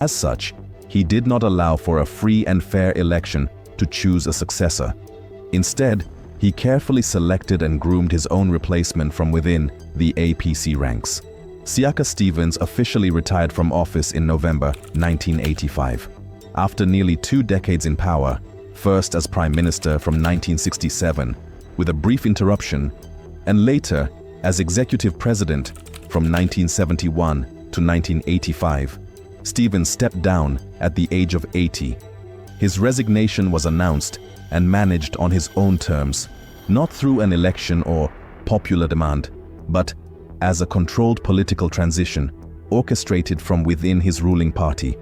As such, he did not allow for a free and fair election to choose a successor. Instead, he carefully selected and groomed his own replacement from within the APC ranks. Siaka Stevens officially retired from office in November 1985. After nearly 2 decades in power, first as Prime Minister from 1967, with a brief interruption, and later as Executive President from 1971 to 1985, Stevens stepped down at the age of 80. His resignation was announced and managed on his own terms, not through an election or popular demand, but as a controlled political transition orchestrated from within his ruling party.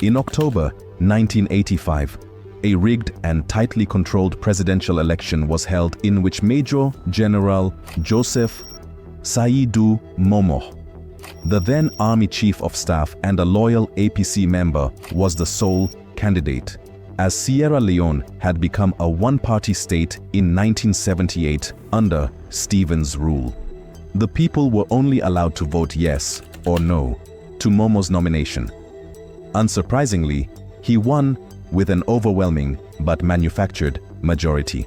In October 1985, a rigged and tightly controlled presidential election was held in which Major General Joseph Saidu Momoh, the then Army Chief of Staff and a loyal APC member, was the sole candidate, as Sierra Leone had become a one-party state in 1978 under Stevens' rule. The people were only allowed to vote yes or no to Momoh's nomination. Unsurprisingly, he won with an overwhelming but manufactured majority.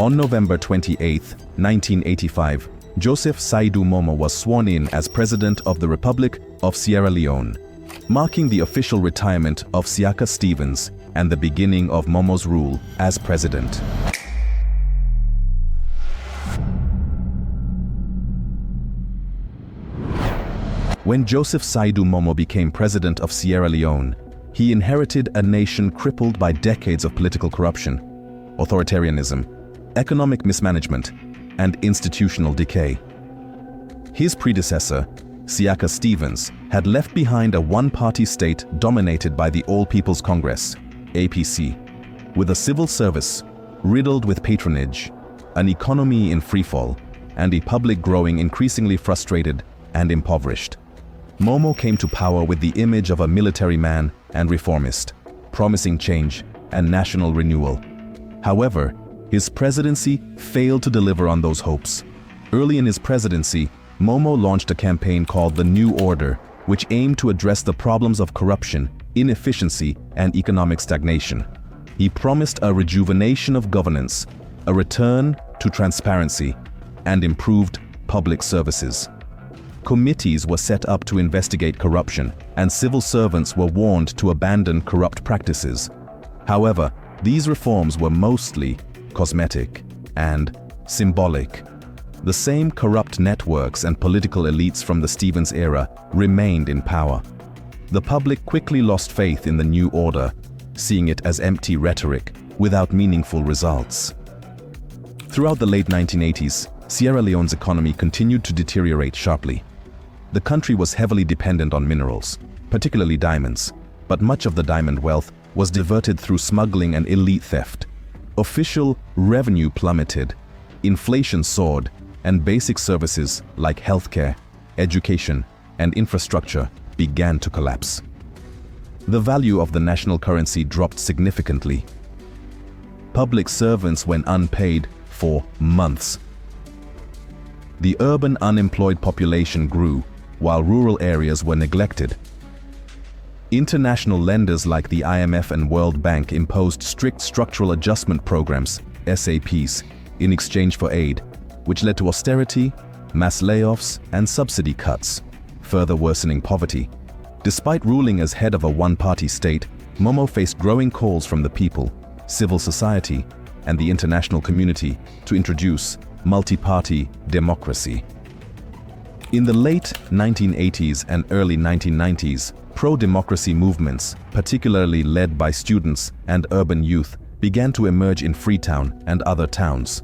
On November 28, 1985, Joseph Saidu Momoh was sworn in as President of the Republic of Sierra Leone, marking the official retirement of Siaka Stevens and the beginning of Momoh's rule as president. When Joseph Saidu Momoh became president of Sierra Leone, he inherited a nation crippled by decades of political corruption, authoritarianism, economic mismanagement, and institutional decay. His predecessor, Siaka Stevens, had left behind a one-party state dominated by the All People's Congress, APC, with a civil service riddled with patronage, an economy in freefall, and a public growing increasingly frustrated and impoverished. Momoh came to power with the image of a military man and reformist, promising change and national renewal. However, his presidency failed to deliver on those hopes. Early in his presidency, Momoh launched a campaign called the New Order, which aimed to address the problems of corruption, inefficiency, and economic stagnation. He promised a rejuvenation of governance, a return to transparency, and improved public services. Committees were set up to investigate corruption, and civil servants were warned to abandon corrupt practices. However, these reforms were mostly cosmetic and symbolic. The same corrupt networks and political elites from the Stevens era remained in power. The public quickly lost faith in the new order, seeing it as empty rhetoric without meaningful results. Throughout the late 1980s, Sierra Leone's economy continued to deteriorate sharply. The country was heavily dependent on minerals, particularly diamonds, but much of the diamond wealth was diverted through smuggling and elite theft. Official revenue plummeted, inflation soared, and basic services like healthcare, education, and infrastructure began to collapse. The value of the national currency dropped significantly. Public servants went unpaid for months. The urban unemployed population grew, while rural areas were neglected. International lenders like the IMF and World Bank imposed strict structural adjustment programs, SAPs, in exchange for aid, which led to austerity, mass layoffs, and subsidy cuts, further worsening poverty. Despite ruling as head of a one-party state, Momoh faced growing calls from the people, civil society, and the international community to introduce multi-party democracy. In the late 1980s and early 1990s, pro-democracy movements, particularly led by students and urban youth, began to emerge in Freetown and other towns.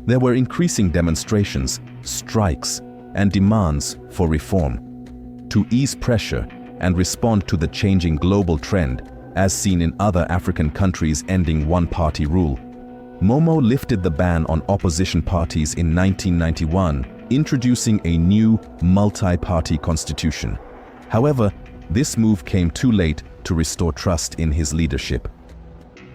There were increasing demonstrations, strikes, and demands for reform. To ease pressure and respond to the changing global trend, as seen in other African countries ending one-party rule, Momoh lifted the ban on opposition parties in 1991, introducing a new multi-party constitution. However, this move came too late to restore trust in his leadership.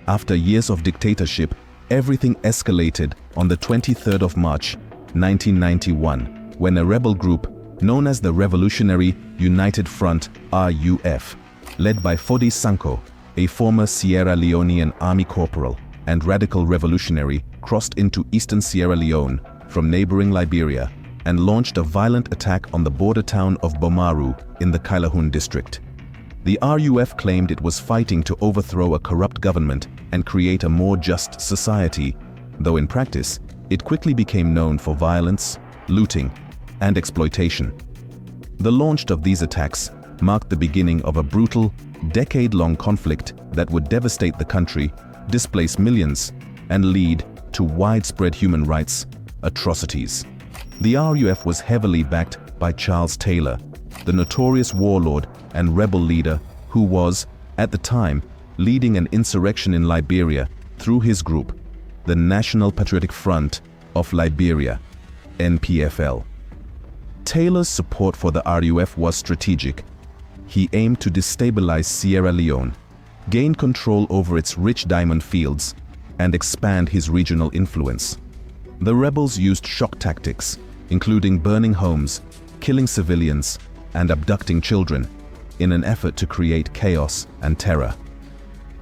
After years of dictatorship, everything escalated on the 23rd of March, 1991, when a rebel group known as the Revolutionary United Front (RUF) led by Fodi Sanko, a former Sierra Leonean army corporal and radical revolutionary, crossed into eastern Sierra Leone from neighboring Liberia and launched a violent attack on the border town of Bomaru in the Kailahun district. The RUF claimed it was fighting to overthrow a corrupt government and create a more just society, though in practice, it quickly became known for violence, looting, and exploitation. The launch of these attacks marked the beginning of a brutal, decade-long conflict that would devastate the country, displace millions, and lead to widespread human rights atrocities. The RUF was heavily backed by Charles Taylor, the notorious warlord and rebel leader who was, at the time, leading an insurrection in Liberia through his group, the National Patriotic Front of Liberia, NPFL. Taylor's support for the RUF was strategic. He aimed to destabilize Sierra Leone, gain control over its rich diamond fields, and expand his regional influence. The rebels used shock tactics, including burning homes, killing civilians, and abducting children, in an effort to create chaos and terror.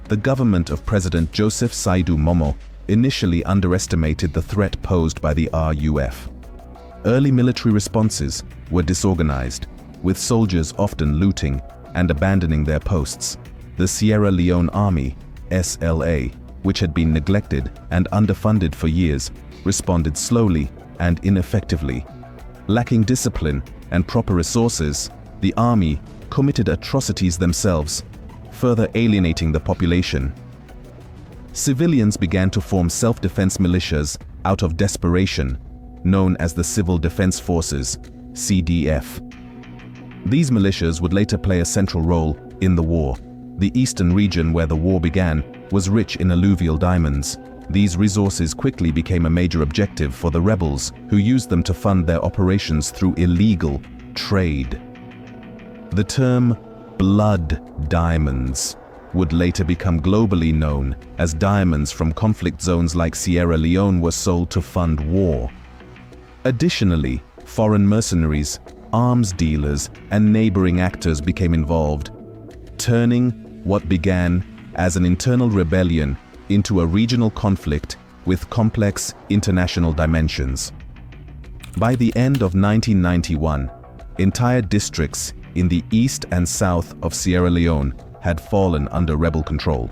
The government of President Joseph Saidu Momoh initially underestimated the threat posed by the RUF. Early military responses were disorganized, with soldiers often looting and abandoning their posts. The Sierra Leone Army, SLA, which had been neglected and underfunded for years, responded slowly and ineffectively. Lacking discipline and proper resources, the army committed atrocities themselves, further alienating the population. Civilians began to form self-defense militias out of desperation, known as the Civil Defense Forces, CDF. These militias would later play a central role in the war. The eastern region where the war began was rich in alluvial diamonds. These resources quickly became a major objective for the rebels, who used them to fund their operations through illegal trade. The term blood diamonds would later become globally known as diamonds from conflict zones like Sierra Leone were sold to fund war. Additionally, foreign mercenaries, arms dealers, and neighboring actors became involved, turning what began as an internal rebellion into a regional conflict with complex international dimensions. By the end of 1991, entire districts in the east and south of Sierra Leone had fallen under rebel control.